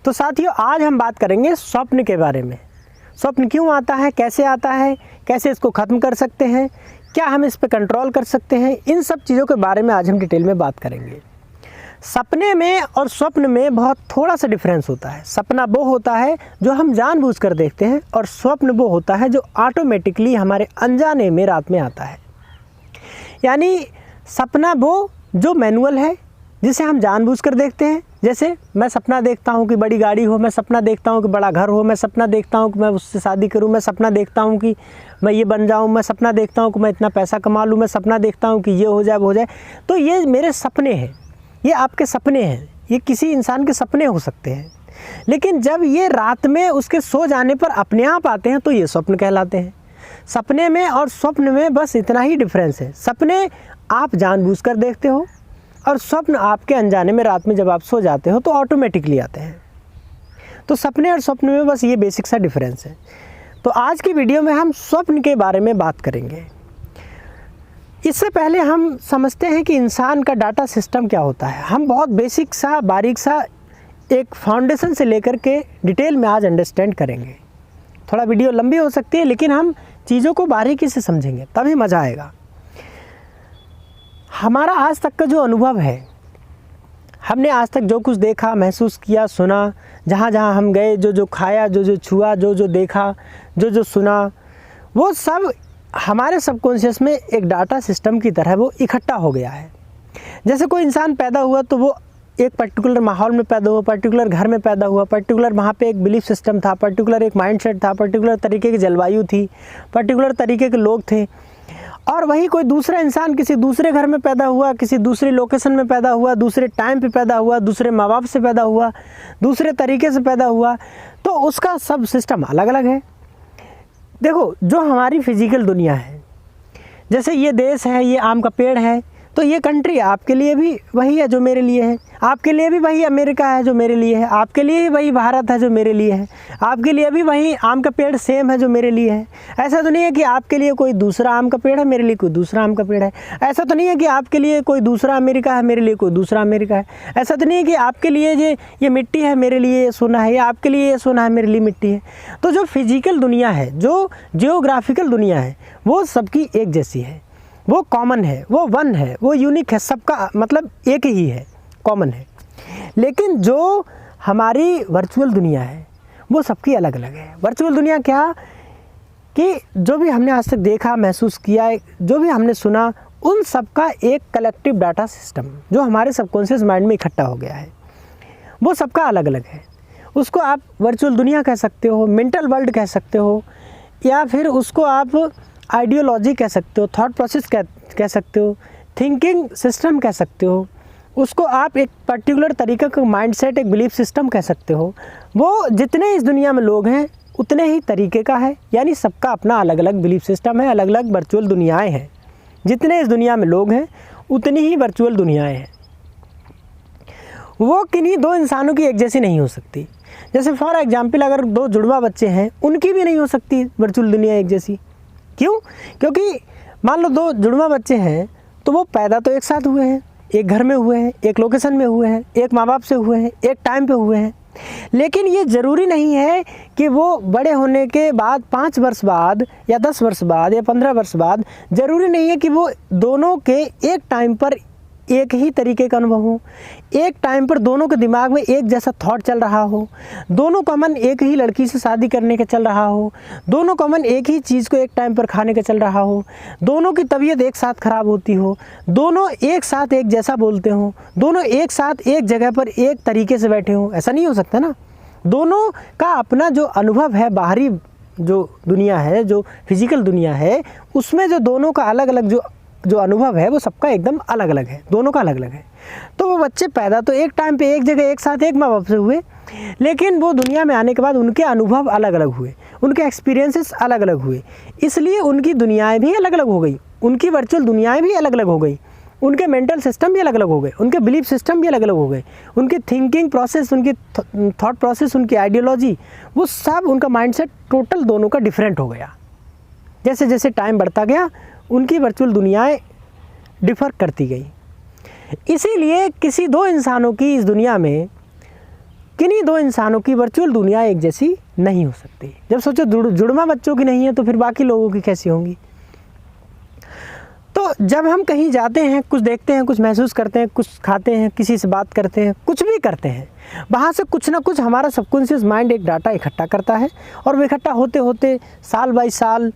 तो साथियों, आज हम बात करेंगे स्वप्न के बारे में। स्वप्न क्यों आता है, कैसे आता है, कैसे इसको ख़त्म कर सकते हैं, क्या हम इस पर कंट्रोल कर सकते हैं, इन सब चीज़ों के बारे में आज हम डिटेल में बात करेंगे। सपने में और स्वप्न में बहुत थोड़ा सा डिफरेंस होता है। सपना वो होता है जो हम जानबूझकर देखते हैं और स्वप्न वो होता है जो ऑटोमेटिकली हमारे अनजाने में रात में आता है। यानी सपना वो जो मैनुअल है जिसे हम जानबूझकर देखते हैं। जैसे मैं सपना देखता हूँ कि बड़ी गाड़ी हो, मैं सपना देखता हूँ कि बड़ा घर हो, मैं सपना देखता हूँ कि मैं उससे शादी करूँ, मैं सपना देखता हूँ कि मैं ये बन जाऊँ, मैं सपना देखता हूँ कि मैं इतना पैसा कमा लूँ, मैं सपना देखता हूँ कि ये हो जाए वो हो जाए। तो ये मेरे सपने हैं, ये आपके सपने हैं, ये किसी इंसान के सपने हो सकते हैं। लेकिन जब ये रात में उसके सो जाने पर अपने आप आते हैं तो ये स्वप्न कहलाते हैं। सपने में और स्वप्न में बस इतना ही डिफरेंस है। सपने आप जानबूझकर देखते हो और स्वप्न आपके अनजाने में रात में जब आप सो जाते हो तो ऑटोमेटिकली आते हैं। तो सपने और स्वप्न में बस ये बेसिक सा डिफरेंस है। तो आज की वीडियो में हम स्वप्न के बारे में बात करेंगे। इससे पहले हम समझते हैं कि इंसान का डाटा सिस्टम क्या होता है। हम बहुत बेसिक सा, बारीक सा एक फाउंडेशन से लेकर के डिटेल में आज अंडरस्टैंड करेंगे। थोड़ा वीडियो लंबी हो सकती है लेकिन हम चीज़ों को बारीकी से समझेंगे तभी मज़ा आएगा। हमारा आज तक का जो अनुभव है, हमने आज तक जो कुछ देखा, महसूस किया, सुना, जहाँ जहाँ हम गए, जो जो खाया, जो जो छुआ, जो जो देखा, जो जो सुना, वो सब हमारे सबकॉन्शियस में एक डाटा सिस्टम की तरह वो इकट्ठा हो गया है। जैसे कोई इंसान पैदा हुआ तो वो एक पर्टिकुलर माहौल में पैदा हुआ, पर्टिकुलर घर में पैदा हुआ, पर्टिकुलर वहाँ पे एक बिलीफ सिस्टम था, पर्टिकुलर एक माइंडसेट था, पर्टिकुलर तरीके की जलवायु थी, पर्टिकुलर तरीके के लोग थे। और वही कोई दूसरा इंसान किसी दूसरे घर में पैदा हुआ, किसी दूसरी लोकेशन में पैदा हुआ, दूसरे टाइम पे पैदा हुआ, दूसरे माँ बाप से पैदा हुआ, दूसरे तरीके से पैदा हुआ, तो उसका सब सिस्टम अलग अलग है। देखो, जो हमारी फिजिकल दुनिया है, जैसे ये देश है, ये आम का पेड़ है, तो ये कंट्री आपके लिए भी वही है जो मेरे लिए है, आपके लिए भी वही अमेरिका है जो मेरे लिए है, आपके लिए ही वही भारत है जो मेरे लिए है, आपके लिए भी वही आम का पेड़ सेम है जो मेरे लिए है। ऐसा तो नहीं है कि आपके लिए कोई दूसरा आम का पेड़ है, मेरे लिए कोई दूसरा आम का पेड़ है। ऐसा तो नहीं है कि आपके लिए कोई दूसरा अमेरिका है, मेरे लिए कोई दूसरा अमेरिका है। ऐसा तो नहीं है कि आपके लिए ये मिट्टी है, मेरे लिए ये सोना है, या आपके लिए ये सोना है, मेरे लिए मिट्टी है। तो जो फिजिकल दुनिया है, जो जियोग्राफिकल दुनिया है, वो सबकी एक जैसी है, वो कॉमन है, वो वन है, वो यूनिक है, सबका मतलब एक ही है, कॉमन है। लेकिन जो हमारी वर्चुअल दुनिया है वो सबकी अलग अलग है। वर्चुअल दुनिया क्या कि जो भी हमने आज तक देखा, महसूस किया, जो भी हमने सुना, उन सब का एक कलेक्टिव डाटा सिस्टम जो हमारे सबकॉन्शियस माइंड में इकट्ठा हो गया है, वो सबका अलग अलग है। उसको आप वर्चुअल दुनिया कह सकते हो, मेंटल वर्ल्ड कह सकते हो, या फिर उसको आप आइडियोलॉजी कह सकते हो, थॉट प्रोसेस कह सकते हो, थिंकिंग सिस्टम कह सकते हो, उसको आप एक पर्टिकुलर तरीके का माइंडसेट, एक बिलीफ सिस्टम कह सकते हो। वो जितने इस दुनिया में लोग हैं उतने ही तरीके का है, यानी सबका अपना अलग अलग बिलीफ सिस्टम है, अलग अलग वर्चुअल दुनियाएं हैं। जितने इस दुनिया में लोग हैं उतनी ही वर्चुअल दुनियाएं हैं। वो किन्हीं दो इंसानों की एक जैसी नहीं हो सकती। जैसे फॉर एग्जाम्पल, अगर दो जुड़वा बच्चे हैं, उनकी भी नहीं हो सकती वर्चुअल दुनिया एक जैसी। क्यों? क्योंकि मान लो दो जुड़वा बच्चे हैं तो वो पैदा तो एक साथ हुए हैं, एक घर में हुए हैं, एक लोकेशन में हुए हैं, एक माँ बाप से हुए हैं, एक टाइम पे हुए हैं। लेकिन ये ज़रूरी नहीं है कि वो बड़े होने के बाद 5 वर्ष बाद या 10 वर्ष बाद या 15 वर्ष बाद, ज़रूरी नहीं है कि वो दोनों के एक टाइम पर एक ही तरीके का अनुभव हो, एक टाइम पर दोनों के दिमाग में एक जैसा थॉट चल रहा हो, दोनों का मन एक ही लड़की से शादी करने का चल रहा हो, दोनों का मन एक ही चीज़ को एक टाइम पर खाने का चल रहा हो, दोनों की तबीयत एक साथ ख़राब होती हो, दोनों एक साथ एक जैसा बोलते हों, दोनों एक साथ एक जगह पर एक तरीके से बैठे हों। ऐसा नहीं हो सकता ना। दोनों का अपना जो अनुभव है, बाहरी जो दुनिया है, जो फिजिकल दुनिया है, उसमें जो दोनों का अलग अलग जो अनुभव है वो सबका एकदम अलग अलग है, दोनों का अलग अलग है। तो वो बच्चे पैदा तो एक टाइम पे एक जगह एक साथ एक माँ बाप से हुए, लेकिन वो दुनिया में आने के बाद उनके अनुभव अलग अलग हुए, उनके एक्सपीरियंसेस अलग अलग हुए, इसलिए उनकी दुनियाएं भी अलग अलग हो गई, उनकी वर्चुअल दुनियाएं भी अलग अलग हो गई, उनके मेंटल सिस्टम भी अलग अलग हो गए, उनके बिलीफ सिस्टम भी अलग अलग हो गए, उनकी थिंकिंग प्रोसेस, उनकी थॉट प्रोसेस, उनकी आइडियोलॉजी, वो सब, उनका माइंडसेट टोटल दोनों का डिफरेंट हो गया। जैसे जैसे टाइम बढ़ता गया उनकी वर्चुअल दुनियाएं डिफ़र करती गई। इसीलिए किसी दो इंसानों की इस दुनिया में किन्हीं दो इंसानों की वर्चुअल दुनिया एक जैसी नहीं हो सकती। जब सोचो जुड़वा बच्चों की नहीं है तो फिर बाकी लोगों की कैसी होंगी। तो जब हम कहीं जाते हैं, कुछ देखते हैं, कुछ महसूस करते हैं, कुछ खाते हैं, किसी से बात करते हैं, कुछ भी करते हैं, वहाँ से कुछ ना कुछ हमारा सबकॉन्शियस माइंड एक डाटा इकट्ठा करता है और वो इकट्ठा होते होते साल बाई साल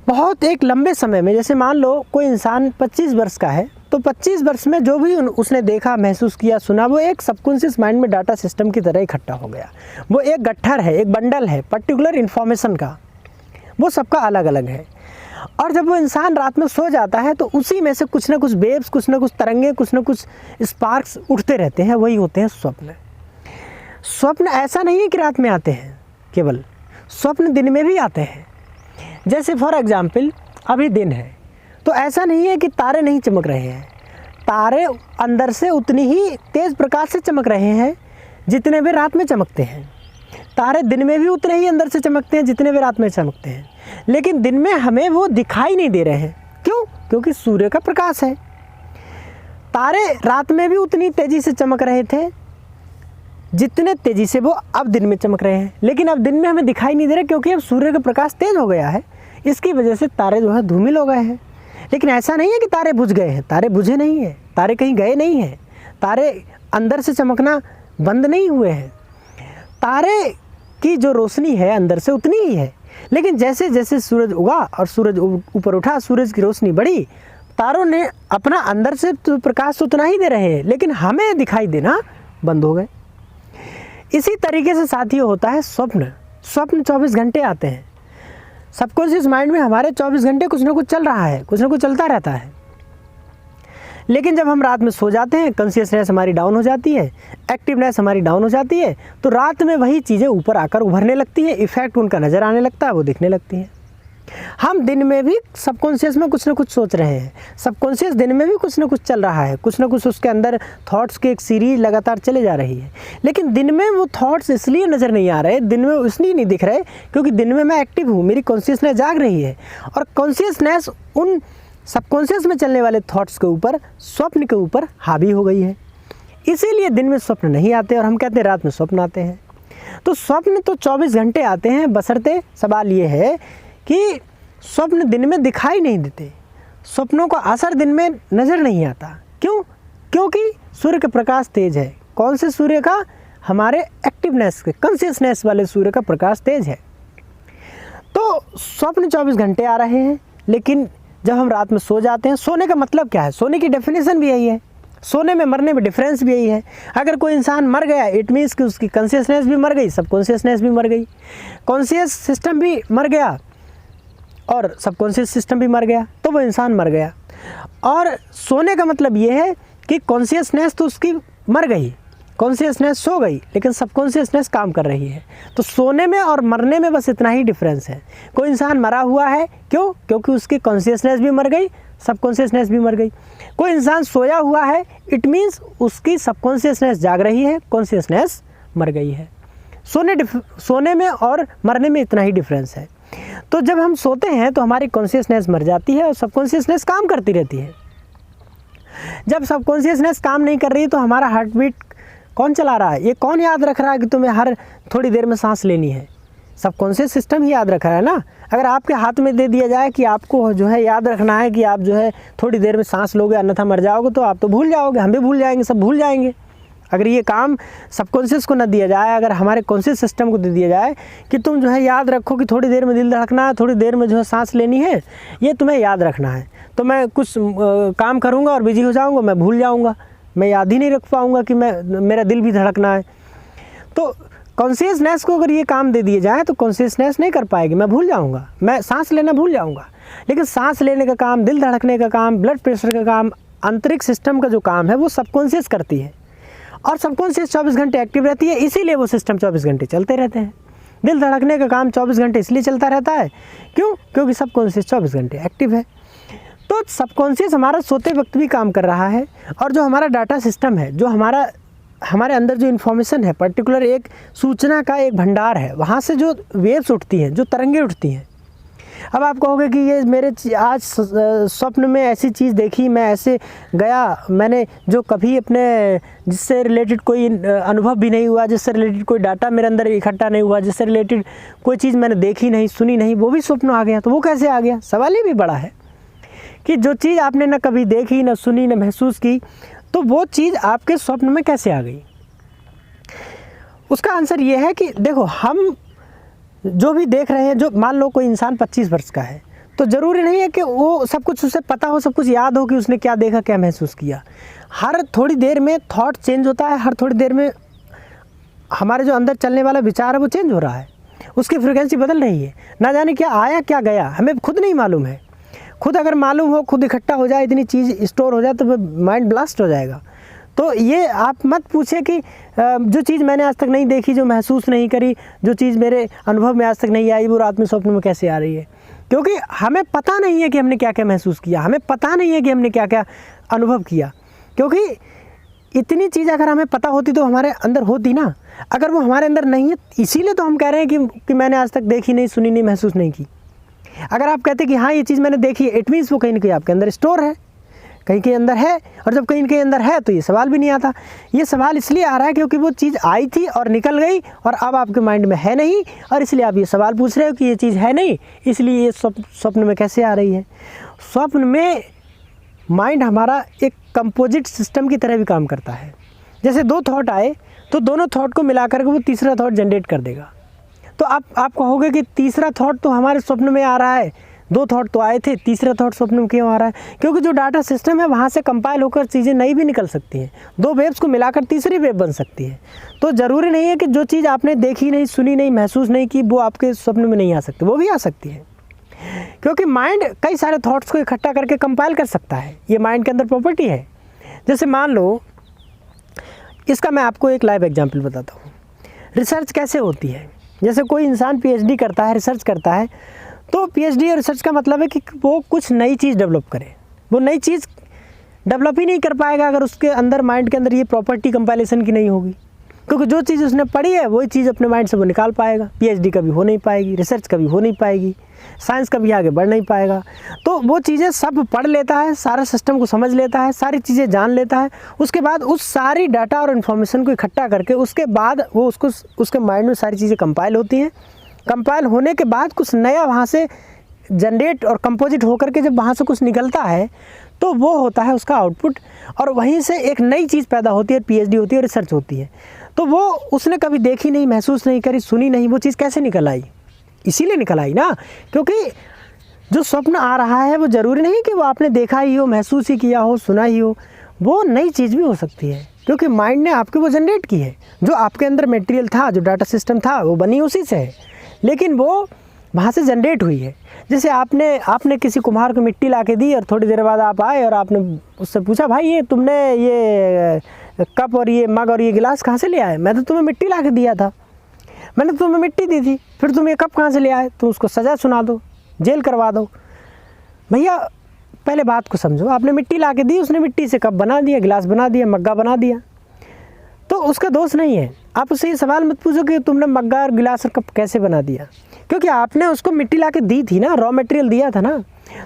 बहुत एक लंबे समय में, जैसे मान लो कोई इंसान 25 वर्ष का है तो 25 वर्ष में जो भी उसने देखा, महसूस किया, सुना, वो एक सबकॉन्शियस माइंड में डाटा सिस्टम की तरह इकट्ठा हो गया। वो एक गट्ठर है, एक बंडल है पर्टिकुलर इन्फॉर्मेशन का, वो सबका अलग अलग है। और जब वो इंसान रात में सो जाता है तो उसी में से कुछ ना कुछ वेव्स, कुछ ना कुछ तरंगे, कुछ ना कुछ स्पार्क्स उठते रहते हैं, वही होते हैं स्वप्न। स्वप्न ऐसा नहीं है कि रात में आते हैं, केवल स्वप्न दिन में भी आते हैं। जैसे फॉर एग्जाम्पल अभी दिन है तो ऐसा नहीं है कि तारे नहीं चमक रहे हैं, तारे अंदर से उतनी ही तेज़ प्रकाश से चमक रहे हैं जितने वे रात में चमकते हैं। तारे दिन में भी उतने ही अंदर से चमकते हैं जितने वे रात में चमकते हैं, लेकिन दिन में हमें वो दिखाई नहीं दे रहे हैं। क्यों? क्योंकि सूर्य का प्रकाश है। तारे रात में भी उतनी तेज़ी से चमक रहे थे जितने तेज़ी से वो अब दिन में चमक रहे हैं, लेकिन अब दिन में हमें दिखाई नहीं दे रहे क्योंकि अब सूर्य का प्रकाश तेज़ हो गया है। इसकी वजह से तारे जो है धूमिल हो गए हैं। लेकिन ऐसा नहीं है कि तारे बुझ गए हैं, तारे बुझे नहीं हैं, तारे कहीं गए नहीं हैं, तारे अंदर से चमकना बंद नहीं हुए हैं। तारे की जो रोशनी है अंदर से उतनी ही है, लेकिन जैसे जैसे सूरज उगा और सूरज ऊपर उठा, सूरज की रोशनी बढ़ी, तारों ने अपना अंदर से तो प्रकाश उतना ही दे रहे हैं, लेकिन हमें दिखाई देना बंद हो गए। इसी तरीके से साथियों होता है स्वप्न। स्वप्न 24 घंटे आते हैं। सबकॉन्शियस माइंड में हमारे 24 घंटे कुछ ना कुछ चल रहा है, कुछ ना कुछ चलता रहता है। लेकिन जब हम रात में सो जाते हैं, कॉन्शियसनेस हमारी डाउन हो जाती है, एक्टिवनेस हमारी डाउन हो जाती है, तो रात में वही चीज़ें ऊपर आकर उभरने लगती है, इफ़ेक्ट उनका नज़र आने लगता है, वो दिखने लगती हैं। हम दिन में भी सबकॉन्शियस में कुछ ना कुछ सोच रहे हैं, सबकॉन्शियस दिन में भी कुछ ना कुछ चल रहा है, कुछ ना कुछ उसके अंदर थॉट्स की एक सीरीज लगातार चले जा रही है। लेकिन दिन में वो थॉट्स इसलिए नज़र नहीं आ रहे, दिन में इसलिए नहीं दिख रहे क्योंकि दिन में मैं एक्टिव हूँ, मेरी कॉन्शियसनेस जाग रही है, और कॉन्शियसनेस उन सबकॉन्शियस में चलने वाले थॉट्स के ऊपर, स्वप्न के ऊपर हावी हो गई है। इसीलिए दिन में स्वप्न नहीं आते और हम कहते हैं रात में स्वप्न आते हैं। तो स्वप्न तो 24 घंटे आते हैं, बशर्ते सवाल ये है कि स्वप्न दिन में दिखाई नहीं देते, स्वप्नों का असर दिन में नज़र नहीं आता। क्यों? क्योंकि सूर्य का प्रकाश तेज है। कौन से सूर्य का? हमारे एक्टिवनेस के, कॉन्शियसनेस वाले सूर्य का प्रकाश तेज है। तो स्वप्न 24 घंटे आ रहे हैं, लेकिन जब हम रात में सो जाते हैं, सोने का मतलब क्या है? सोने की डेफिनेशन भी यही है। सोने में मरने में डिफरेंस भी यही है। अगर कोई इंसान मर गया, इट मीन्स कि उसकी कॉन्शियसनेस भी मर गई, सबकॉन्शियसनेस भी मर गई, कॉन्शियस सिस्टम भी मर गया और सबकॉन्शियस सिस्टम भी मर गया, तो वो इंसान मर गया। और सोने का मतलब ये है कि कॉन्शियसनेस तो उसकी मर गई, कॉन्शियसनेस सो गई, लेकिन सबकॉन्शियसनेस काम कर रही है। तो सोने में और मरने में बस इतना ही डिफरेंस है। कोई इंसान मरा हुआ है, क्यों? क्योंकि उसकी कॉन्शियसनेस भी मर गई, सबकॉन्शियसनेस भी मर गई। कोई इंसान सोया हुआ है, इट मीन्स उसकी सबकॉन्शियसनेस जाग रही है, कॉन्शियसनेस मर गई है। सोने में और मरने में इतना ही डिफरेंस है। तो जब हम सोते हैं तो हमारी कॉन्शियसनेस मर जाती है और सबकॉन्शियसनेस काम करती रहती है। जब सबकॉन्शियसनेस काम नहीं कर रही तो हमारा हार्ट बीट कौन चला रहा है? ये कौन याद रख रहा है कि तुम्हें हर थोड़ी देर में सांस लेनी है? सबकॉन्शियस सिस्टम ही याद रख रहा है ना। अगर आपके हाथ में दे दिया जाए कि आपको जो है याद रखना है कि आप जो है थोड़ी देर में सांस लोगे अन्यथा मर जाओगे, तो आप तो भूल जाओगे, हम भी भूल जाएंगे, सब भूल जाएंगे। अगर ये काम सबकॉन्शियस को न दिया जाए, अगर हमारे कॉन्शियस सिस्टम को दे दिया जाए कि तुम जो है याद रखो कि थोड़ी देर में दिल धड़कना है, थोड़ी देर में जो है सांस लेनी है, ये तुम्हें याद रखना है, तो मैं कुछ काम करूँगा और बिजी हो जाऊँगा, मैं भूल जाऊँगा, मैं याद ही नहीं रख पाऊँगा कि मेरा दिल भी धड़कना है। तो कॉन्शियसनेस को अगर ये काम दे दिए जाए तो कॉन्शियसनेस नहीं कर पाएगी, मैं भूल जाऊँगा, मैं सांस लेना भूल जाऊँगा। लेकिन सांस लेने का काम, दिल धड़कने का काम, ब्लड प्रेशर का काम, आंतरिक सिस्टम का जो काम है वो सबकॉन्शियस करती है, और सबकॉन्शियस 24 घंटे एक्टिव रहती है, इसीलिए वो सिस्टम 24 घंटे चलते रहते हैं। दिल धड़कने का काम 24 घंटे इसलिए चलता रहता है, क्यों? क्योंकि सबकॉन्शियस 24 घंटे एक्टिव है। तो सबकॉन्शियस हमारा सोते वक्त भी काम कर रहा है, और जो हमारा डाटा सिस्टम है, जो हमारे अंदर जो इन्फॉर्मेशन है, पर्टिकुलर एक सूचना का एक भंडार है, वहाँ से जो वेव्स उठती हैं, जो तरंगें उठती हैं, अब आप कहोगे कि ये मेरे आज स्वप्न में ऐसी चीज़ देखी, मैं ऐसे गया, मैंने जो कभी अपने जिससे रिलेटेड कोई अनुभव भी नहीं हुआ, जिससे रिलेटेड कोई डाटा मेरे अंदर इकट्ठा नहीं हुआ, जिससे रिलेटेड कोई चीज़ मैंने देखी नहीं, सुनी नहीं, वो भी स्वप्न आ गया। तो वो कैसे आ गया? सवाल ये भी बड़ा है कि जो चीज़ आपने ना कभी देखी, ना सुनी, ना महसूस की, तो वो चीज़ आपके स्वप्न में कैसे आ गई? उसका आंसर ये है कि देखो, हम जो भी देख रहे हैं, जो मान लो कोई इंसान 25 वर्ष का है, तो ज़रूरी नहीं है कि वो सब कुछ उसे पता हो, सब कुछ याद हो कि उसने क्या देखा, क्या महसूस किया। हर थोड़ी देर में थॉट चेंज होता है, हर थोड़ी देर में हमारे जो अंदर चलने वाला विचार है वो चेंज हो रहा है, उसकी फ्रिक्वेंसी बदल रही है। ना जाने क्या आया क्या गया, हमें खुद नहीं मालूम है। खुद अगर मालूम हो, खुद इकट्ठा हो जाए, इतनी चीज़ स्टोर हो जाए, तो माइंड ब्लास्ट हो जाएगा। तो ये आप मत पूछे कि जो चीज़ मैंने आज तक नहीं देखी, जो महसूस नहीं करी, जो चीज़ मेरे अनुभव में आज तक नहीं आई, वो रात में स्वप्न में कैसे आ रही है। क्योंकि हमें पता नहीं है कि हमने क्या क्या महसूस किया, हमें पता नहीं है कि हमने क्या क्या अनुभव किया। क्योंकि इतनी चीज़ अगर हमें पता होती तो हमारे अंदर होती ना। अगर वो हमारे अंदर नहीं है, इसीलिए तो हम कह रहे हैं कि मैंने आज तक देखी नहीं, सुनी नहीं, महसूस नहीं की। अगर आप कहते कि हाँ ये चीज़ मैंने देखी है, इट मीन्स वो कहीं ना कहीं आपके अंदर स्टोर है, कहीं के अंदर है। और जब कहीं के अंदर है तो ये सवाल भी नहीं आता। ये सवाल इसलिए आ रहा है क्योंकि वो चीज़ आई थी और निकल गई और अब आपके माइंड में है नहीं, और इसलिए आप ये सवाल पूछ रहे हो कि ये चीज़ है नहीं, इसलिए ये स्वप्न में कैसे आ रही है। स्वप्न में माइंड हमारा एक कंपोजिट सिस्टम की तरह भी काम करता है। जैसे दो थॉट आए तो दोनों थॉट को मिलाकर के वो तीसरा थॉट जनरेट कर देगा। तो आप कहोगे कि तीसरा थॉट तो हमारे स्वप्न में आ रहा है, दो थॉट तो आए थे, तीसरा थॉट स्वप्न में क्यों आ रहा है? क्योंकि जो डाटा सिस्टम है वहाँ से कंपाइल होकर चीज़ें नई भी निकल सकती हैं। दो वेव्स को मिलाकर तीसरी वेव बन सकती है। तो ज़रूरी नहीं है कि जो चीज़ आपने देखी नहीं, सुनी नहीं, महसूस नहीं की, वो आपके स्वप्न में नहीं आ सकती, वो भी आ सकती है। क्योंकि माइंड कई सारे थॉट्स को इकट्ठा करके कंपाइल कर सकता है, ये माइंड के अंदर प्रॉपर्टी है। जैसे मान लो, इसका मैं आपको एक लाइव एग्जाम्पल बताता हूँ। रिसर्च कैसे होती है? जैसे कोई इंसान PhD करता है, रिसर्च करता है, तो PhD और रिसर्च का मतलब है कि वो कुछ नई चीज़ डेवलप करे। वो नई चीज़ डेवलप ही नहीं कर पाएगा अगर उसके अंदर, माइंड के अंदर ये प्रॉपर्टी कंपाइलेशन की नहीं होगी। क्योंकि जो चीज़ उसने पढ़ी है वही चीज़ अपने माइंड से वो निकाल पाएगा। PhD कभी हो नहीं पाएगी, रिसर्च कभी हो नहीं पाएगी, साइंस कभी आगे बढ़ नहीं पाएगा। तो वो चीज़ें सब पढ़ लेता है, सारे सिस्टम को समझ लेता है, सारी चीज़ें जान लेता है। उसके बाद उस सारी डाटा और इन्फॉर्मेशन को इकट्ठा करके उसके बाद वो उसके माइंड में सारी चीज़ें कंपाइल होती हैं। कंपाइल होने के बाद कुछ नया वहाँ से जनरेट और कंपोजिट होकर के जब वहाँ से कुछ निकलता है तो वो होता है उसका आउटपुट, और वहीं से एक नई चीज़ पैदा होती है, PhD होती है, रिसर्च होती है। तो वो उसने कभी देखी नहीं, महसूस नहीं करी, सुनी नहीं, वो चीज़ कैसे निकल आई? इसीलिए निकल आई ना, क्योंकि जो स्वप्न आ रहा है वो ज़रूरी नहीं कि वो आपने देखा ही हो, महसूस ही किया हो, सुना ही हो। वो नई चीज़ भी हो सकती है, क्योंकि माइंड ने आपके वो जनरेट की है। जो आपके अंदर मटेरियल था, जो डाटा सिस्टम था, वो बनी उसी से है, लेकिन वो वहाँ से जनरेट हुई है। जैसे आपने किसी कुम्हार को मिट्टी ला के दी और थोड़ी देर बाद आप आए और आपने उससे पूछा, भाई ये तुमने ये कप और ये मग और ये गिलास कहाँ से ले आए? मैं तो तुम्हें मिट्टी ला के दिया था, मैंने तुम्हें मिट्टी दी थी, फिर तुम ये कप कहाँ से ले आए? तुम उसको सज़ा सुना दो, जेल करवा दो। भैया पहले बात को समझो, आपने मिट्टी ला के दी, उसने मिट्टी से कप बना दिया, गिलास बना दिया, मग्गा बना दिया, तो उसका दोष नहीं है। आप उससे ये सवाल मत पूछो कि तुमने मग्गा और गिलास और कप कैसे बना दिया, क्योंकि आपने उसको मिट्टी ला के दी थी ना, रॉ मटेरियल दिया था ना।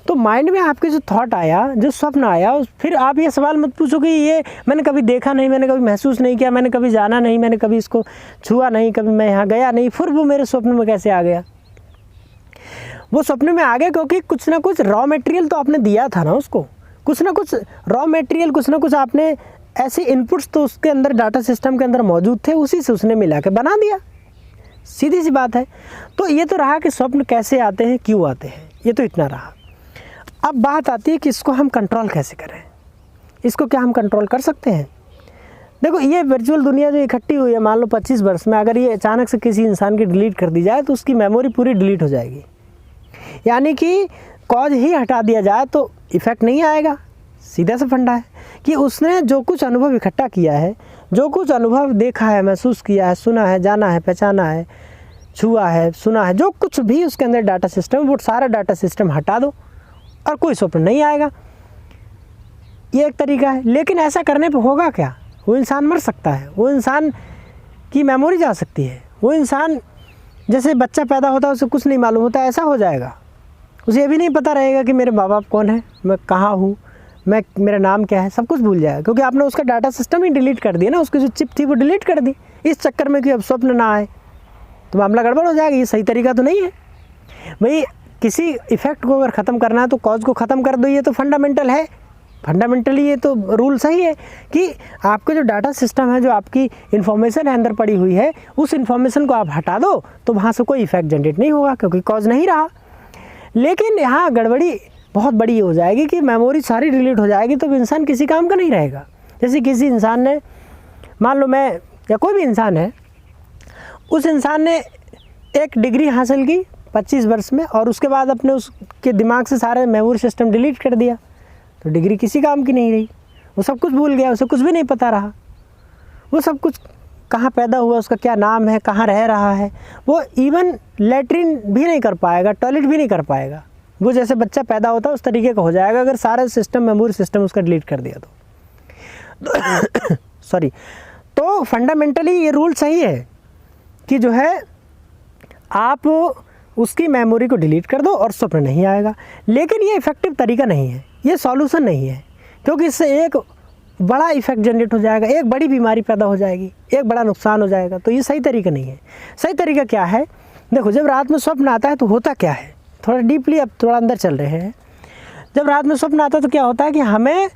तो माइंड में आपके जो थॉट आया, जो स्वप्न आया, फिर आप ये सवाल मत पूछो कि ये मैंने कभी देखा नहीं, मैंने कभी महसूस नहीं किया, मैंने कभी जाना नहीं, मैंने कभी इसको छुआ नहीं, कभी मैं यहाँ गया नहीं, फिर वो मेरे स्वप्न में कैसे आ गया? वो स्वप्न में आ गया क्योंकि कुछ ना कुछ रॉ मटेरियल तो आपने दिया था ना उसको, कुछ ना कुछ रॉ मटेरियल, कुछ ना कुछ आपने ऐसे इनपुट्स तो उसके अंदर डाटा सिस्टम के अंदर मौजूद थे, उसी से उसने मिला के बना दिया। सीधी सी बात है। तो ये तो रहा कि स्वप्न कैसे आते हैं, क्यों आते हैं, ये तो इतना रहा। अब बात आती है कि इसको हम कंट्रोल कैसे करें। इसको क्या हम कंट्रोल कर सकते हैं? देखो, ये वर्चुअल दुनिया जो इकट्ठी हुई है, मान लो 25 वर्ष में, अगर ये अचानक से किसी इंसान की डिलीट कर दी जाए तो उसकी मेमोरी पूरी डिलीट हो जाएगी। यानी कि कॉज ही हटा दिया जाए तो इफ़ेक्ट नहीं आएगा। सीधा सा फंडा है कि उसने जो कुछ अनुभव इकट्ठा किया है, जो कुछ अनुभव देखा है, महसूस किया है, सुना है, जाना है, पहचाना है, छुआ है, सुना है, जो कुछ भी उसके अंदर डाटा सिस्टम, वो सारा डाटा सिस्टम हटा दो और कोई स्वप्न नहीं आएगा। ये एक तरीका है। लेकिन ऐसा करने पे होगा क्या? वो इंसान मर सकता है, वो इंसान की मेमोरी जा सकती है, वो इंसान, जैसे बच्चा पैदा होता है उसे कुछ नहीं मालूम होता, ऐसा हो जाएगा। उसे ये भी नहीं पता रहेगा कि मेरे माँ बाप कौन है, मैं कहाँ हूँ, मेरा नाम क्या है, सब कुछ भूल जाएगा, क्योंकि आपने उसका डाटा सिस्टम ही डिलीट कर दिया ना, उसकी जो चिप थी वो डिलीट कर दी इस चक्कर में कि अब स्वप्न ना आए, तो मामला गड़बड़ हो जाएगा। ये सही तरीका तो नहीं है भाई। किसी इफ़ेक्ट को अगर ख़त्म करना है तो कॉज को ख़त्म कर दो, ये तो फंडामेंटल है, फंडामेंटली ये तो रूल सही है कि आपका जो डाटा सिस्टम है, जो आपकी इन्फॉर्मेशन है अंदर पड़ी हुई है, उस इन्फॉर्मेशन को आप हटा दो तो वहाँ से कोई इफेक्ट जनरेट नहीं होगा, क्योंकि कॉज नहीं रहा। लेकिन यहाँ गड़बड़ी बहुत बड़ी हो जाएगी कि मेमोरी सारी डिलीट हो जाएगी, तो इंसान किसी काम का नहीं रहेगा। जैसे किसी इंसान ने, मान लो मैं या कोई भी इंसान है, उस इंसान ने एक डिग्री हासिल की 25 वर्ष में और उसके बाद अपने उसके दिमाग से सारे मेमोरी सिस्टम डिलीट कर दिया, तो डिग्री किसी काम की नहीं रही, वो सब कुछ भूल गया, उसे कुछ भी नहीं पता रहा। वो सब कुछ कहाँ पैदा हुआ, उसका क्या नाम है, कहाँ रह रहा है, वो इवन लेटरिन भी नहीं कर पाएगा, टॉयलेट भी नहीं कर पाएगा। वो जैसे बच्चा पैदा होता है उस तरीके का हो जाएगा अगर सारा सिस्टम, मेमोरी सिस्टम उसका डिलीट कर दिया तो सॉरी। तो फंडामेंटली ये रूल सही है कि जो है आप उसकी मेमोरी को डिलीट कर दो और स्वप्न नहीं आएगा। लेकिन ये इफ़ेक्टिव तरीका नहीं है, ये सॉल्यूशन नहीं है, क्योंकि इससे एक बड़ा इफेक्ट जनरेट हो जाएगा, एक बड़ी बीमारी पैदा हो जाएगी, एक बड़ा नुकसान हो जाएगा। तो ये सही तरीका नहीं है। सही तरीका क्या है? देखो, जब रात में स्वप्न आता है तो होता क्या है, थोड़ा डीपली अब थोड़ा अंदर चल रहे हैं। जब रात में स्वप्न आता है तो क्या होता है कि हमें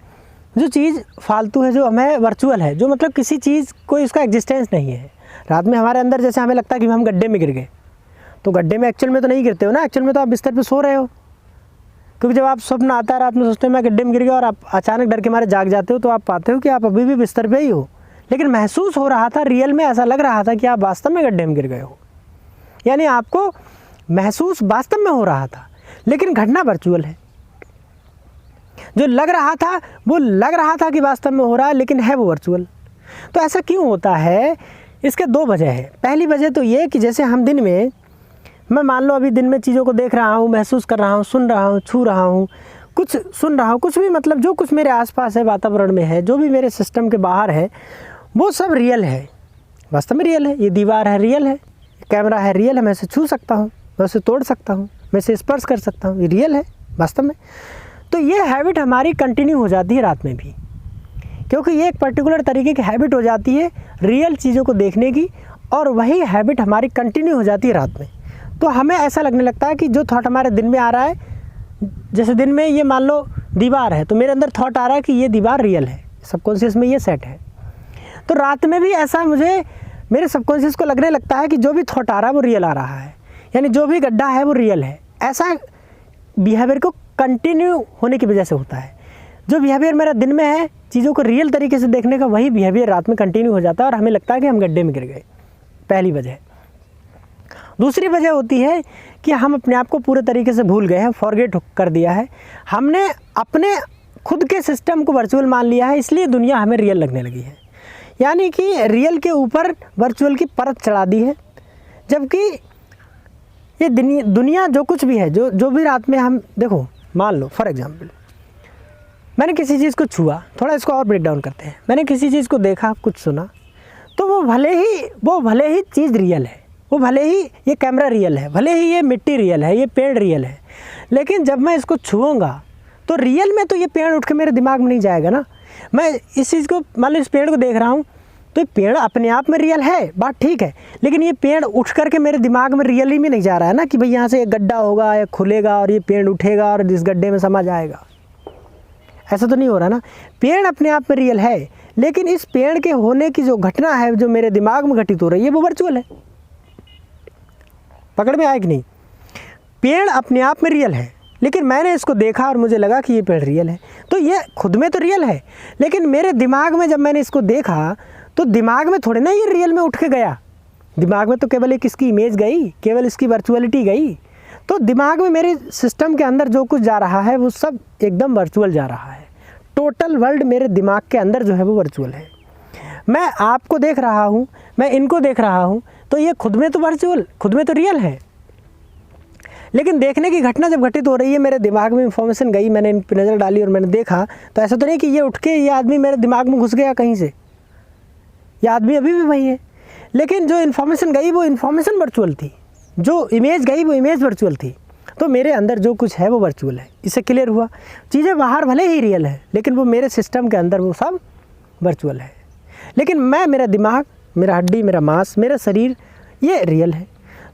जो चीज़ फालतू है, जो हमें वर्चुअल है, जो मतलब किसी चीज़ कोई इसका एग्जिस्टेंस नहीं है, रात में हमारे अंदर जैसे हमें लगता है कि हम गड्ढे में गिर गए, तो गड्ढे में एक्चुअल में तो नहीं गिरते हो ना, एक्चुअल में तो आप बिस्तर पे सो रहे हो। क्योंकि जब आप स्वप्न आता है रात में, सोचते हैं मैं गड्ढे में गिर गया और आप अचानक डर के मारे जाग जाते हो, तो आप पाते हो कि आप अभी भी बिस्तर पे ही हो, लेकिन महसूस हो रहा था, रियल में ऐसा लग रहा था कि आप वास्तव में गड्ढे में गिर गए हो। यानी आपको महसूस वास्तव में हो रहा था, लेकिन घटना वर्चुअल है। जो लग रहा था वो लग रहा था कि वास्तव में हो रहा है, लेकिन है वो वर्चुअल। तो ऐसा क्यों होता है? इसके दो वजह है। पहली वजह तो ये कि जैसे हम दिन में, मैं मान लो अभी दिन में चीज़ों को देख रहा हूँ, महसूस कर रहा हूँ, सुन रहा हूँ, छू रहा हूँ, कुछ सुन रहा हूँ, कुछ भी मतलब जो कुछ मेरे आसपास है, वातावरण में है, जो भी मेरे सिस्टम के बाहर है, वो सब रियल है, वास्तव में रियल है। ये दीवार है, रियल है, कैमरा है, रियल है, मैं इसे छू सकता हूँ, मैं उसे तोड़ सकता हूँ, मैं इसे स्पर्श कर सकता हूँ, ये रियल है वास्तव में। तो ये हैबिट हमारी कंटिन्यू हो जाती है रात में भी, क्योंकि ये एक पर्टिकुलर तरीके की हैबिट हो जाती है रियल चीज़ों को देखने की, और वही हैबिट हमारी कंटिन्यू हो जाती है रात में। तो हमें ऐसा लगने लगता है कि जो थॉट हमारे दिन में आ रहा है, जैसे दिन में ये मान लो दीवार है, तो मेरे अंदर थॉट आ रहा है कि ये दीवार रियल है, सबकॉन्शियस में ये सेट है। तो रात में भी ऐसा मुझे मेरे सबकॉन्शियस को लगने लगता है कि जो भी थॉट आ रहा है वो रियल आ रहा है, यानी जो भी गड्ढा है वो रियल है। ऐसा बिहेवियर को कंटिन्यू होने की वजह से होता है। जो बिहेवियर मेरा दिन में है चीज़ों को रियल तरीके से देखने का, वही बिहेवियर रात में कंटिन्यू हो जाता है और हमें लगता है कि हम गड्ढे में गिर गए। पहली वजह। दूसरी वजह होती है कि हम अपने आप को पूरे तरीके से भूल गए हैं, फॉरगेट कर दिया है, हमने अपने खुद के सिस्टम को वर्चुअल मान लिया है, इसलिए दुनिया हमें रियल लगने लगी है। यानी कि रियल के ऊपर वर्चुअल की परत चढ़ा दी है, जबकि ये दुनिया जो कुछ भी है, जो भी रात में हम देखो, मान लो फॉर एग्जांपल मैंने किसी चीज़ को छुआ, थोड़ा इसको और ब्रेक डाउन करते हैं, मैंने किसी चीज़ को देखा, कुछ सुना, तो वो भले ही चीज़ रियल है, वो भले ही ये कैमरा रियल है, भले ही ये मिट्टी रियल है, ये पेड़ रियल है, लेकिन जब मैं इसको छूऊंगा तो रियल में तो ये पेड़ उठ के मेरे दिमाग में नहीं जाएगा ना। मैं इस चीज़ को, मान लो इस पेड़ को देख रहा हूँ, तो ये पेड़ अपने आप में रियल है, बात ठीक है, लेकिन ये पेड़ उठ करके मेरे दिमाग में रियली में नहीं जा रहा है ना कि भाई यहाँ से एक गड्ढा होगा या खुलेगा और ये पेड़ उठेगा और इस गड्ढे में समा जाएगा। ऐसा तो नहीं हो रहा ना। पेड़ अपने आप में रियल है, लेकिन इस पेड़ के होने की जो घटना है, जो मेरे दिमाग में घटित हो रही है, वो वर्चुअल है। पकड़ में आए कि नहीं? पेड़ अपने आप में रियल है, लेकिन मैंने इसको देखा और मुझे लगा कि ये पेड़ रियल है, तो ये खुद में तो रियल है, लेकिन मेरे दिमाग में जब मैंने इसको देखा तो दिमाग में थोड़े ना ये रियल में उठ के गया, दिमाग में तो केवल एक इसकी इमेज गई, केवल इसकी वर्चुअलिटी गई। तो दिमाग में मेरे सिस्टम के अंदर जो कुछ जा रहा है वो सब एकदम वर्चुअल जा रहा है। टोटल वर्ल्ड मेरे दिमाग के अंदर जो है वो वर्चुअल है। मैं आपको देख रहा हूँ, मैं इनको देख रहा हूँ, तो ये खुद में तो वर्चुअल, खुद में तो रियल है, लेकिन देखने की घटना जब घटित हो रही है, मेरे दिमाग में इंफॉर्मेशन गई, मैंने इन पर नज़र डाली और मैंने देखा, तो ऐसा तो नहीं कि ये उठ के ये आदमी मेरे दिमाग में घुस गया कहीं से, ये आदमी अभी भी वही है, लेकिन जो इन्फॉर्मेशन गई वो इन्फॉर्मेशन वर्चुअल थी, जो इमेज गई वो इमेज वर्चुअल थी। तो मेरे अंदर जो कुछ है वो वर्चुअल है। इससे क्लियर हुआ? चीज़ें बाहर भले ही रियल है, लेकिन वो मेरे सिस्टम के अंदर वो सब वर्चुअल है। लेकिन मैं, मेरा दिमाग, मेरा हड्डी, मेरा मांस, मेरा शरीर, ये रियल है।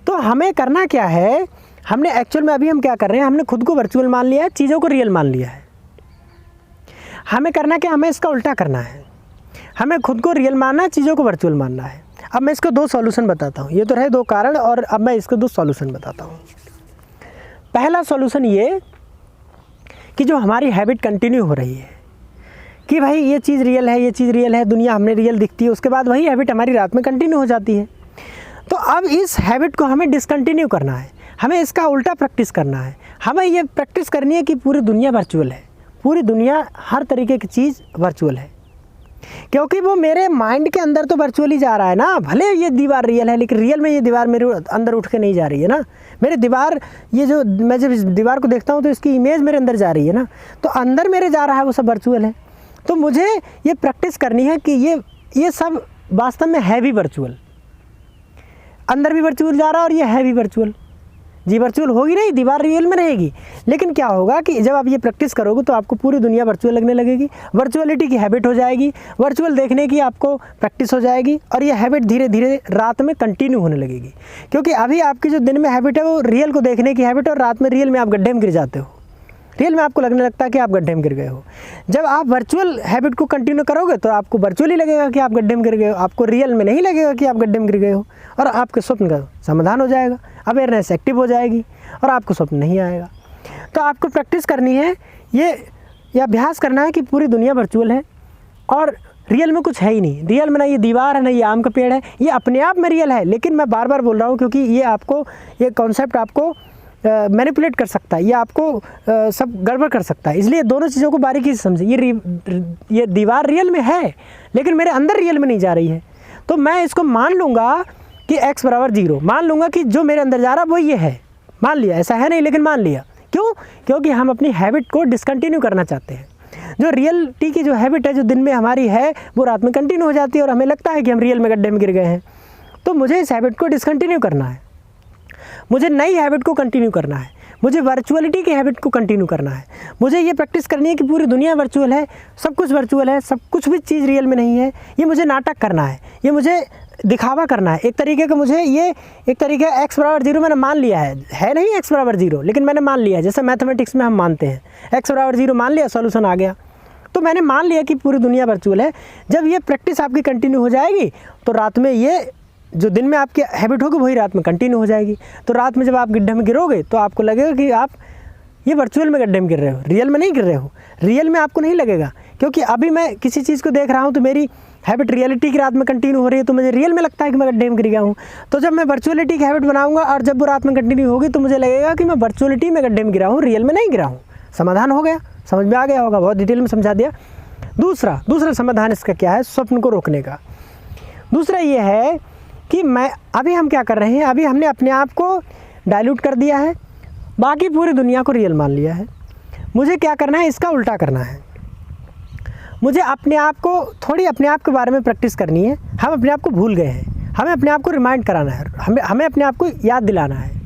तो हमें करना क्या है, हमने एक्चुअल में अभी हम क्या कर रहे हैं, हमने खुद को वर्चुअल मान लिया है, चीज़ों को रियल मान लिया है। हमें करना क्या, हमें इसका उल्टा करना है। हमें खुद को रियल मानना है, चीज़ों को वर्चुअल मानना है। अब मैं इसको 2 सॉल्यूशन बताता हूँ। ये तो रहे 2 कारण, और अब मैं इसको 2 सॉल्यूशन बताता हूँ। पहला सॉल्यूशन ये कि जो हमारी हैबिट कंटिन्यू हो रही है कि भाई ये चीज़ रियल है, ये चीज़ रियल है, दुनिया हमें रियल दिखती है, उसके बाद वही हैबिट हमारी रात में कंटिन्यू हो जाती है। तो अब इस हैबिट को हमें डिसकंटिन्यू करना है, हमें इसका उल्टा प्रैक्टिस करना है। हमें ये प्रैक्टिस करनी है कि पूरी दुनिया वर्चुअल है, पूरी दुनिया, हर तरीके की चीज़ वर्चुअल है। क्योंकि वो मेरे माइंड के अंदर तो वर्चुअल ही जा रहा है ना। भले ये दीवार रियल है, लेकिन रियल में ये दीवार मेरे अंदर उठ के नहीं जा रही है ना। मेरे दीवार, ये जो मैं जब इस दीवार को देखता हूँ तो इसकी इमेज मेरे अंदर जा रही है ना, तो अंदर मेरे जा रहा है वो सब वर्चुअल है। तो मुझे ये प्रैक्टिस करनी है कि ये सब वास्तव में है भी वर्चुअल, अंदर भी वर्चुअल जा रहा है और ये है भी वर्चुअल। जी वर्चुअल होगी नहीं, दीवार रियल में रहेगी, लेकिन क्या होगा कि जब आप ये प्रैक्टिस करोगे तो आपको पूरी दुनिया वर्चुअल लगने लगेगी, वर्चुअलिटी की हैबिट हो जाएगी, वर्चुअल देखने की आपको प्रैक्टिस हो जाएगी, और ये हैबिट धीरे धीरे रात में कंटिन्यू होने लगेगी। क्योंकि अभी आपकी जो दिन में हैबिट है वो रियल को देखने की हैबिट है, और रात में रियल में आप गड्ढे में गिर जाते हो, रियल में आपको लगने लगता है कि आप गड्ढे में गिर गए हो। जब आप वर्चुअल हैबिट को कंटिन्यू करोगे तो आपको वर्चुअली लगेगा कि आप गड्ढे में गिर गए हो, आपको रियल में नहीं लगेगा कि आप गड्ढे में गिर गए हो, और आपके स्वप्न का समाधान हो जाएगा, अवेयरनेस एक्टिव हो जाएगी और आपको स्वप्न नहीं आएगा। तो आपको प्रैक्टिस करनी है, ये अभ्यास करना है कि पूरी दुनिया वर्चुअल है और रियल में कुछ है ही नहीं। रियल में ना ये दीवार है, ना ये आम का पेड़ है, ये अपने आप में रियल है, लेकिन मैं बार बार बोल रहा हूँ क्योंकि ये कॉन्सेप्ट आपको मैनिपुलेट कर सकता है, ये आपको सब गड़बड़ कर सकता है। इसलिए दोनों चीज़ों को बारीकी से समझे। ये दीवार रियल में है, लेकिन मेरे अंदर रियल में नहीं जा रही है। तो मैं इसको मान लूँगा कि x = 0, मान लूँगा कि जो मेरे अंदर जा रहा है वो ये है, मान लिया, ऐसा है नहीं लेकिन मान लिया। क्यों? क्योंकि हम अपनी हैबिट को डिसकंटिन्यू करना चाहते हैं। जो रियलिटी की जो हैबिट है, जो दिन में हमारी है, वो रात में कंटिन्यू हो जाती है और हमें लगता है कि हम रियल में गड्ढे में गिर गए हैं। तो मुझे इस हैबिट को डिसकंटिन्यू करना है, मुझे नई हैबिट को कंटिन्यू करना है, मुझे वर्चुअलिटी की हैबिट को कंटिन्यू करना है। मुझे ये प्रैक्टिस करनी है कि पूरी दुनिया वर्चुअल है, सब कुछ वर्चुअल है, सब कुछ भी चीज़ रियल में नहीं है। ये मुझे नाटक करना है, ये मुझे दिखावा करना है एक तरीके का। मुझे ये एक तरीके x = 0 मैंने मान लिया है नहीं x = 0, लेकिन मैंने मान लिया है। जैसे मैथमेटिक्स में हम मानते हैं x = 0 मान लिया, सॉल्यूशन आ गया। तो मैंने मान लिया कि पूरी दुनिया वर्चुअल है। जब ये प्रैक्टिस आपकी कंटिन्यू हो जाएगी तो रात में ये जो दिन में आपकी हैबिट होगी वही रात में कंटिन्यू हो जाएगी। तो रात में जब आप गड्ढे में गिरोगे तो आपको लगेगा कि आप ये वर्चुअल में गड्ढे में गिर रहे हो, रियल में नहीं गिर रहे हो। रियल में आपको नहीं लगेगा, क्योंकि अभी मैं किसी चीज़ को देख रहा हूँ तो मेरी हैबिट रियलिटी की रात में कंटिन्यू हो रही है, तो मुझे रियल में लगता है कि मैं गड्ढे में गिर गया हूँ। तो जब मैं वर्चुअलिटी की हैबिट बनाऊंगा और जब वो रात में कंटिन्यू होगी तो मुझे लगेगा कि मैं वर्चुअलिटी में गड्ढे में गिरा हूँ, रियल में नहीं गिरा हूँ। समाधान हो गया, समझ में आ गया होगा, बहुत डिटेल में समझा दिया। दूसरा समाधान इसका क्या है, स्वप्न को रोकने का। दूसरा ये है कि अभी हम क्या कर रहे हैं, अभी हमने अपने आप को डाइल्यूट कर दिया है, बाकी पूरी दुनिया को रियल मान लिया है। मुझे क्या करना है, इसका उल्टा करना है। मुझे अपने आप के बारे में प्रैक्टिस करनी है। हम अपने आप को भूल गए हैं, हमें अपने आप को रिमाइंड कराना है, हमें अपने आप को याद दिलाना है।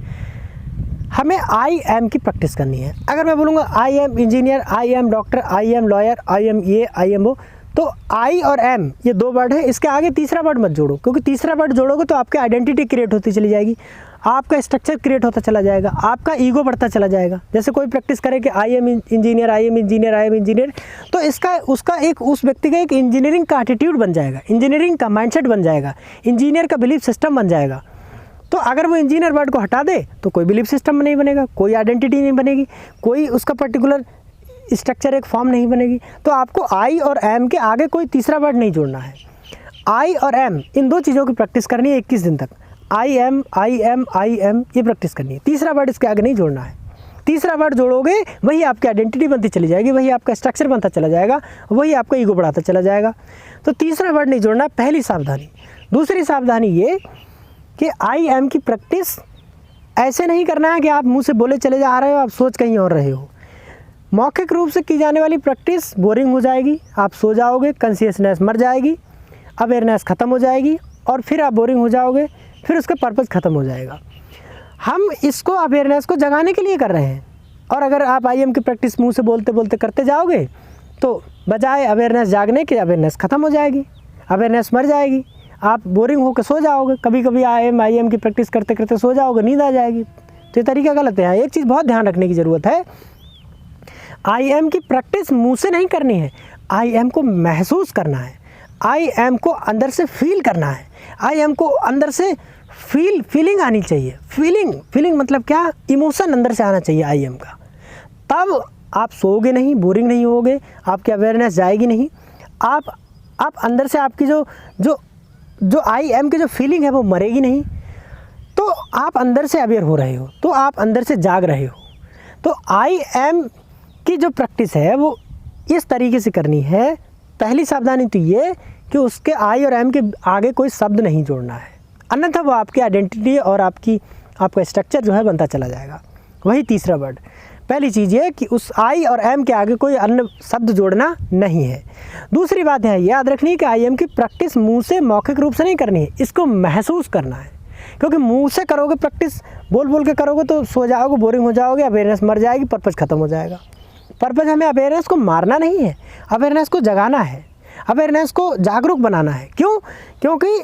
हमें आई एम की प्रैक्टिस करनी है। अगर मैं बोलूँगा I am engineer, I am doctor, I am lawyer, I am ये, आई एम वो, तो आई और एम ये 2 वर्ड है, इसके आगे तीसरा वर्ड मत जोड़ो, क्योंकि तीसरा वर्ड जोड़ोगे तो आपकी आइडेंटिटी क्रिएट होती चली जाएगी, आपका स्ट्रक्चर क्रिएट होता चला जाएगा, आपका ईगो बढ़ता चला जाएगा। जैसे कोई प्रैक्टिस करे कि I am engineer, I am engineer, I am engineer, तो उस व्यक्ति का एक इंजीनियरिंग का एटीट्यूड बन जाएगा, इंजीनियरिंग का माइंडसेट बन जाएगा, इंजीनियर का बिलीफ सिस्टम बन जाएगा। तो अगर वो इंजीनियर वर्ड को हटा दे तो कोई बिलीफ सिस्टम नहीं बनेगा, कोई आइडेंटिटी नहीं बनेगी, कोई उसका पर्टिकुलर स्ट्रक्चर, एक फॉर्म नहीं बनेगी। तो आपको आई और एम के आगे कोई तीसरा वर्ड नहीं जोड़ना है। आई और एम, इन 2 चीज़ों की प्रैक्टिस करनी है 21 दिन तक। आई एम ये प्रैक्टिस करनी है, तीसरा वर्ड इसके आगे नहीं जोड़ना है। तीसरा वर्ड जोड़ोगे वही आपकी आइडेंटिटी बनती चली जाएगी, वही आपका स्ट्रक्चर बनता चला जाएगा, वही आपका ईगो बढ़ाता चला जाएगा। तो तीसरा वर्ड नहीं जोड़ना, पहली सावधानी। दूसरी सावधानी ये कि आई एम की प्रैक्टिस ऐसे नहीं करना है कि आप मुंह से बोले चले जा रहे हो, आप सोच कहीं और रहे हो। मौखिक रूप से की जाने वाली प्रैक्टिस बोरिंग हो जाएगी, आप सो जाओगे, कॉन्शियसनेस मर जाएगी, अवेयरनेस ख़त्म हो जाएगी और फिर आप बोरिंग हो जाओगे, फिर उसका पर्पज़ ख़त्म हो जाएगा। हम इसको अवेयरनेस को जगाने के लिए कर रहे हैं। और अगर आप IM की प्रैक्टिस मुंह से बोलते बोलते करते जाओगे तो बजाय अवेयरनेस जागने के अवेयरनेस ख़त्म हो जाएगी, अवेयरनेस मर जाएगी, आप बोरिंग होकर सो जाओगे। कभी कभी IM की प्रैक्टिस करते करते सो जाओगे, नींद आ जाएगी। तो ये तरीका गलत है। एक चीज़ बहुत ध्यान रखने की ज़रूरत है, IM की प्रैक्टिस मुंह से नहीं करनी है, IM को महसूस करना है, IM को अंदर से फील करना है, IM को अंदर से फीलिंग आनी चाहिए। फीलिंग मतलब क्या, इमोशन अंदर से आना चाहिए IM का। तब आप सोओगे नहीं, बोरिंग नहीं होगे, आपकी अवेयरनेस जाएगी नहीं। आप अंदर से आपकी जो IM की जो फीलिंग है वो मरेगी नहीं। तो आप अंदर से अवेयर हो रहे हो, तो आप अंदर से जाग रहे हो। तो IM की जो प्रैक्टिस है वो इस तरीके से करनी है। पहली सावधानी तो ये कि उसके I और M के आगे कोई शब्द नहीं जोड़ना है, अन्यथा वो आपकी आइडेंटिटी और आपका स्ट्रक्चर जो है बनता चला जाएगा। वही तीसरा वर्ड। पहली चीज़ ये कि उस I और M के आगे कोई अन्य शब्द जोड़ना नहीं है। दूसरी बात है याद रखनी है कि IM की प्रैक्टिस मुंह से मौखिक रूप से नहीं करनी है, इसको महसूस करना है। क्योंकि मुंह से करोगे प्रैक्टिस, बोल के करोगे तो सो जाओगे, बोरिंग हो जाओगे, अवेयरनेस मर जाएगी, पर्पज़ ख़त्म हो जाएगा। पर्पज़ हमें अवेयरनेस को मारना नहीं है, अवेयरनेस को जगाना है, अवेयरनेस को जागरूक बनाना है। क्यों? क्योंकि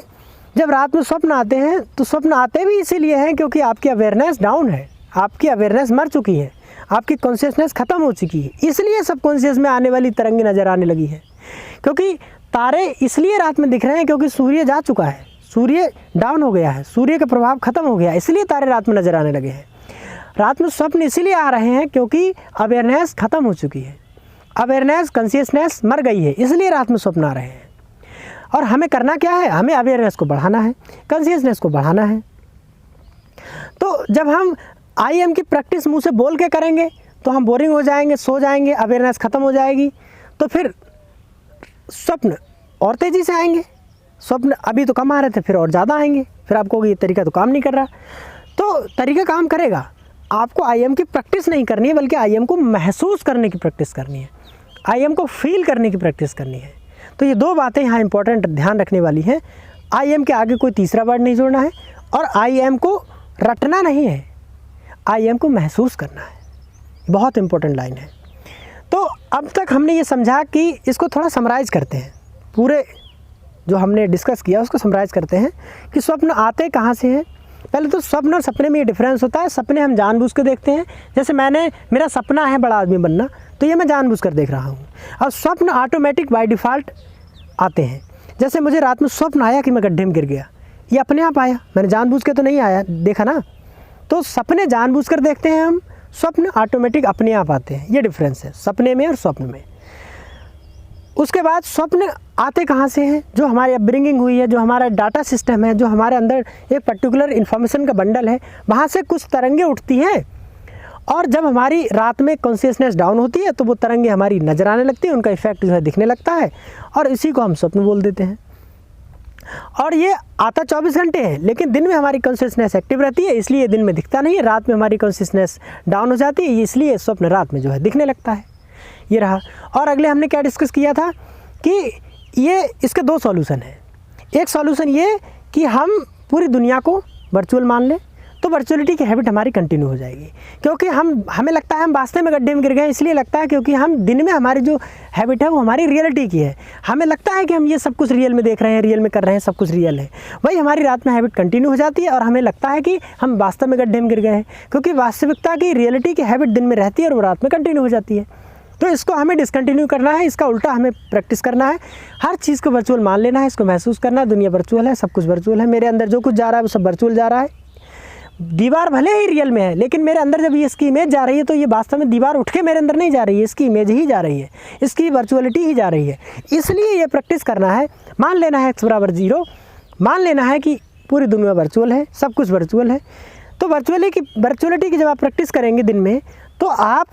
जब रात में स्वप्न आते हैं तो स्वप्न आते भी इसीलिए हैं क्योंकि आपकी अवेयरनेस डाउन है, आपकी अवेयरनेस मर चुकी है, आपकी कॉन्शियसनेस ख़त्म हो चुकी है। इसलिए सब कॉन्शियस में आने वाली तरंगें नज़र आने लगी है। क्योंकि तारे इसलिए रात में दिख रहे हैं क्योंकि सूर्य जा चुका है, सूर्य डाउन हो गया है, सूर्य का प्रभाव ख़त्म हो गया, इसलिए तारे रात में नज़र आने लगे हैं। रात में स्वप्न इसीलिए आ रहे हैं क्योंकि अवेयरनेस ख़त्म हो चुकी है, अवेयरनेस कॉन्शियसनेस मर गई है, इसलिए रात में स्वप्न आ रहे हैं। और हमें करना क्या है, हमें अवेयरनेस को बढ़ाना है, कॉन्शियसनेस को बढ़ाना है। तो जब हम IM की प्रैक्टिस मुंह से बोल के करेंगे तो हम बोरिंग हो जाएंगे, सो जाएंगे, अवेयरनेस ख़त्म हो जाएगी। तो फिर स्वप्न और तेज़ी से आएंगे। स्वप्न अभी तो कम आ रहे थे, फिर और ज़्यादा आएंगे। फिर आपको ये तरीका तो काम नहीं कर रहा। तो तरीका काम करेगा, आपको IM की प्रैक्टिस नहीं करनी है, बल्कि IM को महसूस करने की प्रैक्टिस करनी है, IM को फील करने की प्रैक्टिस करनी है। तो ये दो बातें यहाँ इंपॉर्टेंट ध्यान रखने वाली हैं। IM के आगे कोई तीसरा वर्ड नहीं जोड़ना है और IM को रटना नहीं है, IM को महसूस करना है। बहुत इंपॉर्टेंट लाइन है। तो अब तक हमने ये समझा कि इसको थोड़ा समराइज़ करते हैं, पूरे जो हमने डिस्कस किया उसको समराइज़ करते हैं कि स्वप्न आते कहाँ से हैं। पहले तो स्वप्न और सपने में ये डिफरेंस होता है। सपने हम जानबूझ के देखते हैं, जैसे मेरा सपना है बड़ा आदमी बनना, तो ये मैं जानबूझ कर देख रहा हूँ। और स्वप्न ऑटोमेटिक बाय डिफ़ॉल्ट आते हैं। जैसे मुझे रात में स्वप्न आया कि मैं गड्ढे में गिर गया, ये अपने आप आया, मैंने जानबूझ के तो नहीं आया, देखा ना। तो सपने जानबूझ कर देखते हैं हम, स्वप्न ऑटोमेटिक अपने आप आते हैं। ये डिफरेंस है सपने में और स्वप्न में। उसके बाद स्वप्न आते कहाँ से हैं, जो हमारी अपब्रिंगिंग हुई है, जो हमारा डाटा सिस्टम है, जो हमारे अंदर एक पर्टिकुलर इन्फॉर्मेशन का बंडल है, वहाँ से कुछ तरंगें उठती हैं। और जब हमारी रात में कॉन्शियसनेस डाउन होती है तो वो तरंगें हमारी नज़र आने लगती हैं, उनका इफेक्ट जो है दिखने लगता है, और इसी को हम स्वप्न बोल देते हैं। और ये आता 24 घंटे है, लेकिन दिन में हमारी कॉन्शियसनेस एक्टिव रहती है, इसलिए दिन में दिखता नहीं है। रात में हमारी कॉन्शियसनेस डाउन हो जाती है, इसलिए स्वप्न रात में जो है दिखने लगता है। ये रहा। और अगले हमने क्या डिस्कस किया था कि ये इसके दो सॉल्यूशन हैं। एक सॉल्यूशन ये कि हम पूरी दुनिया को वर्चुअल मान लें, तो वर्चुअलिटी की हैबिट हमारी कंटिन्यू हो जाएगी। क्योंकि हमें लगता है हम वास्तव में गड्ढे में गिर गए, इसलिए लगता है क्योंकि हम दिन में हमारी जो हैबिट है वो हमारी रियलिटी की है। हमें लगता है कि हम ये सब कुछ रियल में देख रहे हैं, रियल में कर रहे हैं, सब कुछ रियल है। वही हमारी रात में हैबिट कंटिन्यू हो जाती है और हमें लगता है कि हम वास्तव में गड्ढे में गिर गए हैं, क्योंकि वास्तविकता की रियलिटी की हैबिट दिन में रहती है और वो रात में कंटिन्यू हो जाती है। तो इसको हमें डिसकंटिन्यू करना है, इसका उल्टा हमें प्रैक्टिस करना है। हर चीज़ को वर्चुअल मान लेना है, इसको महसूस करना है। दुनिया वर्चुअल है, सब कुछ वर्चुअल है, मेरे अंदर जो कुछ जा रहा है वो सब वर्चुअल जा रहा है। दीवार भले ही रियल में है, लेकिन मेरे अंदर जब ये इसकी इमेज जा रही है तो ये वास्तव में दीवार उठ के मेरे अंदर नहीं जा रही है, इसकी इमेज ही जा रही है, इसकी वर्चुअलिटी ही जा रही है। इसलिए ये प्रैक्टिस करना है, मान लेना है x = 0, मान लेना है कि पूरी दुनिया वर्चुअल है, सब कुछ वर्चुअल है। तो वर्चुअलिटी की जब आप प्रैक्टिस करेंगे दिन में, तो आप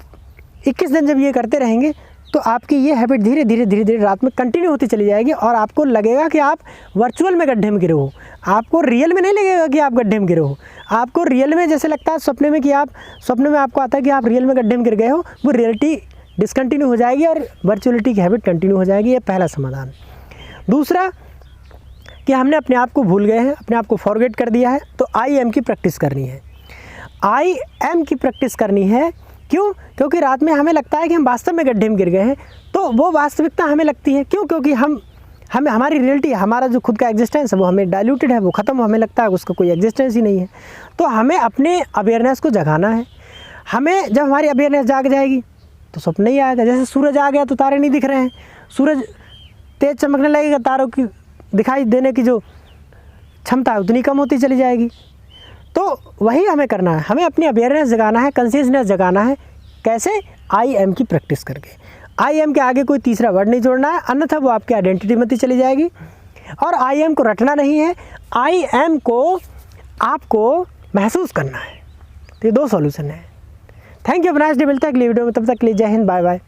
21 दिन जब ये करते रहेंगे तो आपकी ये हैबिट धीरे धीरे रात में कंटिन्यू होती चली जाएगी और आपको लगेगा कि आप वर्चुअल में गड्ढे में गिरे हो। आपको रियल में नहीं लगेगा कि आप गड्ढे में गिरे हो। आपको रियल में जैसे लगता है सपने में, कि आप सपने में आपको आता है कि आप रियल में गड्ढे में गिर गए हो, वो रियलिटी डिसकंटिन्यू हो जाएगी और वर्चुअलिटी की हैबिट कंटिन्यू हो जाएगी। ये पहला समाधान। दूसरा कि हमने अपने आप को भूल गए हैं, अपने आप को फॉरगेट कर दिया है, तो IM की प्रैक्टिस करनी है। आई एम की प्रैक्टिस करनी है। क्यों? क्योंकि रात में हमें लगता है कि हम वास्तव में गड्ढे में गिर गए हैं, तो वो वास्तविकता हमें लगती है। क्यों? क्योंकि हमें हमारी रियलिटी, हमारा जो खुद का एग्जिस्टेंस है वो हमें डाइल्यूटेड है, वो ख़त्म, हमें लगता है उसका कोई एग्जिस्टेंस ही नहीं है। तो हमें अपने अवेयरनेस को जगाना है। हमें जब हमारी अवेयरनेस जाग जाएगी तो स्वप्न नहीं आएगा। जैसे सूरज आ गया तो तारे नहीं दिख रहे हैं, सूरज तेज़ चमकने लगेगा, तारों की दिखाई देने की जो क्षमता है उतनी कम होती चली जाएगी। तो वही हमें करना है, हमें अपनी अवेयरनेस जगाना है, कंसियसनेस जगाना है। कैसे? आई एम की प्रैक्टिस करके। आई एम के आगे कोई तीसरा वर्ड नहीं जोड़ना है, अन्यथा वो आपकी आइडेंटिटी में चली जाएगी। और आई एम को रटना नहीं है, आई एम को आपको महसूस करना है। तो ये 2 सॉल्यूशन है। Thank you, nice day. मिलता है अगली वीडियो में, तब तक के लिए जय हिंद, बाय बाय।